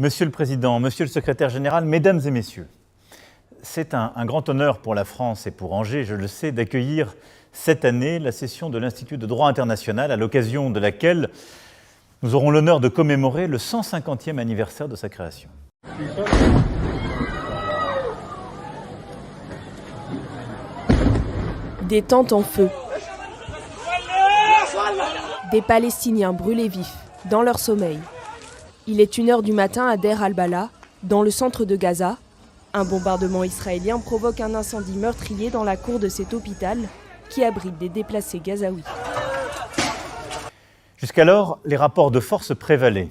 Monsieur le Président, Monsieur le Secrétaire général, Mesdames et Messieurs, c'est un grand honneur pour la France et pour Angers, je le sais, d'accueillir cette année la session de l'Institut de droit international, à l'occasion de laquelle nous aurons l'honneur de commémorer le 150e anniversaire de sa création. Des tentes en feu. Des Palestiniens brûlés vifs, dans leur sommeil. Il est 1h du matin à Deir al-Balah, dans le centre de Gaza. Un bombardement israélien provoque un incendie meurtrier dans la cour de cet hôpital qui abrite des déplacés gazaouis. Jusqu'alors, les rapports de force prévalaient.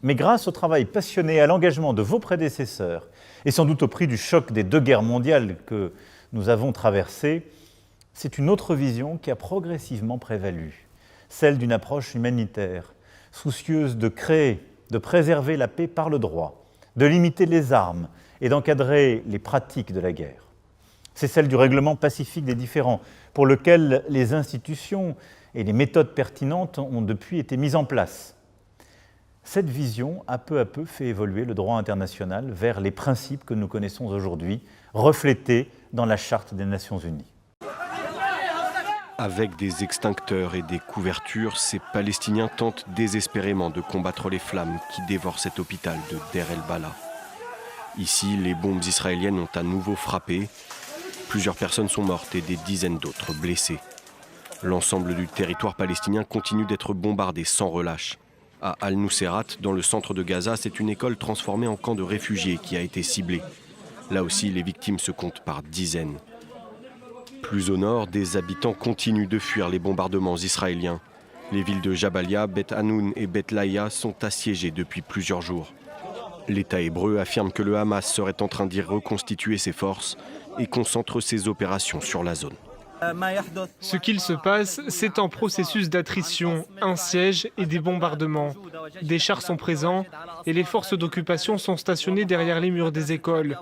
Mais grâce au travail passionné et à l'engagement de vos prédécesseurs, et sans doute au prix du choc des 2 guerres mondiales que nous avons traversées, c'est une autre vision qui a progressivement prévalu, celle d'une approche humanitaire, soucieuse de créer, de préserver la paix par le droit, de limiter les armes et d'encadrer les pratiques de la guerre. C'est celle du règlement pacifique des différends, pour lequel les institutions et les méthodes pertinentes ont depuis été mises en place. Cette vision a peu à peu fait évoluer le droit international vers les principes que nous connaissons aujourd'hui, reflétés dans la Charte des Nations Unies. Avec des extincteurs et des couvertures, ces Palestiniens tentent désespérément de combattre les flammes qui dévorent cet hôpital de Deir el-Balah. Ici, les bombes israéliennes ont à nouveau frappé. Plusieurs personnes sont mortes et des dizaines d'autres blessées. L'ensemble du territoire palestinien continue d'être bombardé sans relâche. À Al-Nuseirat, dans le centre de Gaza, c'est une école transformée en camp de réfugiés qui a été ciblée. Là aussi, les victimes se comptent par dizaines. Plus au nord, des habitants continuent de fuir les bombardements israéliens. Les villes de Jabalia, Beth Hanoun et Beth Laïa sont assiégées depuis plusieurs jours. L'État hébreu affirme que le Hamas serait en train d'y reconstituer ses forces et concentre ses opérations sur la zone. Ce qu'il se passe, c'est un processus d'attrition, un siège et des bombardements. Des chars sont présents et les forces d'occupation sont stationnées derrière les murs des écoles.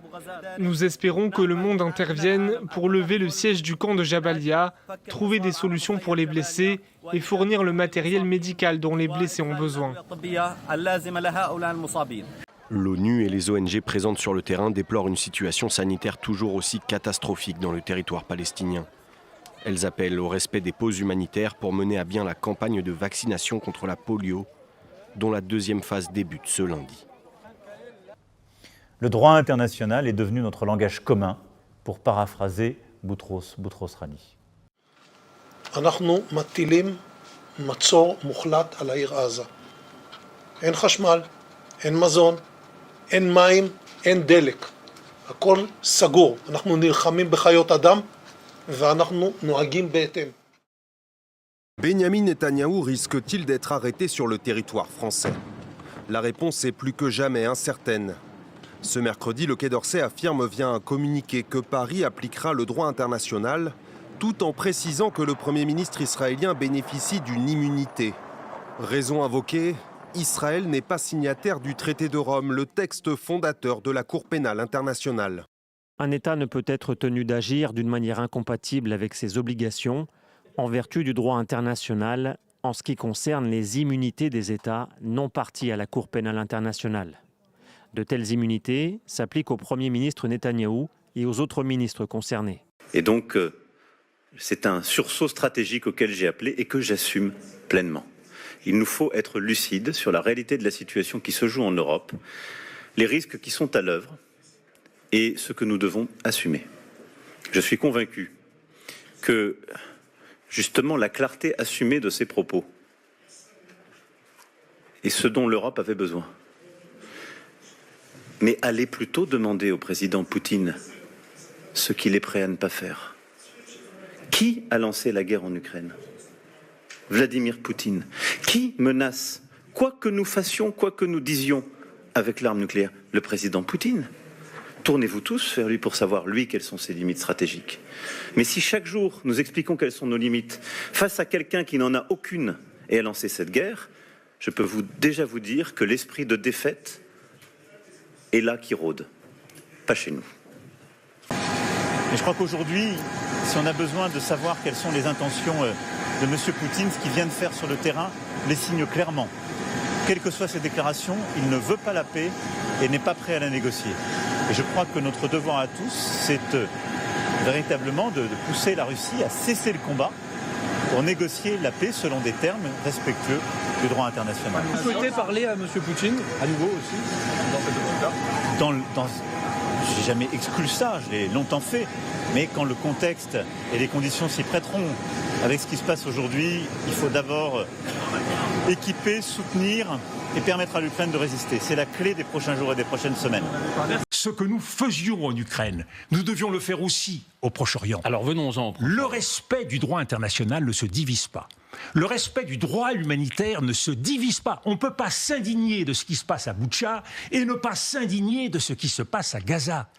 Nous espérons que le monde intervienne pour lever le siège du camp de Jabalia, trouver des solutions pour les blessés et fournir le matériel médical dont les blessés ont besoin. L'ONU et les ONG présentes sur le terrain déplorent une situation sanitaire toujours aussi catastrophique dans le territoire palestinien. Elles appellent au respect des pauses humanitaires pour mener à bien la campagne de vaccination contre la polio, dont la 2e phase débute ce lundi. Le droit international est devenu notre langage commun, pour paraphraser Boutros Ghali. אנחנו מטילים מצור מוחלט על העיר עזה. אין חשמל, אין מזון, אין מים, אין דלק. הכל סגור. אנחנו נלחמים בחיות אדם ואנחנו נוהגים בהתאם. Benyamin Netanyahou risque-t-il d'être arrêté sur le territoire français? La réponse est plus que jamais incertaine. Ce mercredi, le Quai d'Orsay affirme via un communiqué que Paris appliquera le droit international, tout en précisant que le Premier ministre israélien bénéficie d'une immunité. Raison invoquée, Israël n'est pas signataire du traité de Rome, le texte fondateur de la Cour pénale internationale. Un État ne peut être tenu d'agir d'une manière incompatible avec ses obligations, en vertu du droit international, en ce qui concerne les immunités des États non partis à la Cour pénale internationale. De telles immunités s'appliquent au Premier ministre Netanyahou et aux autres ministres concernés. Et donc, c'est un sursaut stratégique auquel j'ai appelé et que j'assume pleinement. Il nous faut être lucides sur la réalité de la situation qui se joue en Europe, les risques qui sont à l'œuvre et ce que nous devons assumer. Je suis convaincu que, justement, la clarté assumée de ces propos est ce dont l'Europe avait besoin. Mais allez plutôt demander au président Poutine ce qu'il est prêt à ne pas faire. Qui a lancé la guerre en Ukraine? Vladimir Poutine. Qui menace, quoi que nous fassions, quoi que nous disions, avec l'arme nucléaire? Le président Poutine. Tournez-vous tous vers lui pour savoir, lui, quelles sont ses limites stratégiques. Mais si chaque jour, nous expliquons quelles sont nos limites, face à quelqu'un qui n'en a aucune et a lancé cette guerre, je peux déjà vous dire que l'esprit de défaite est là qui rôde, pas chez nous. Et je crois qu'aujourd'hui, si on a besoin de savoir quelles sont les intentions de M. Poutine, ce qu'il vient de faire sur le terrain les signe clairement. Quelles que soient ses déclarations, il ne veut pas la paix, et n'est pas prêt à la négocier. Et je crois que notre devoir à tous, c'est véritablement de pousser la Russie à cesser le combat pour négocier la paix selon des termes respectueux du droit international. Vous souhaitez parler à M. Poutine, à nouveau aussi, dans cette époque-là J'ai jamais exclu ça, je l'ai longtemps fait, mais quand le contexte et les conditions s'y prêteront, avec ce qui se passe aujourd'hui, il faut d'abord équiper, soutenir et permettre à l'Ukraine de résister. C'est la clé des prochains jours et des prochaines semaines. Ce que nous faisions en Ukraine, nous devions le faire aussi au Proche-Orient. Alors venons-en. Le respect du droit international ne se divise pas. Le respect du droit humanitaire ne se divise pas. On ne peut pas s'indigner de ce qui se passe à Boutcha et ne pas s'indigner de ce qui se passe à Gaza.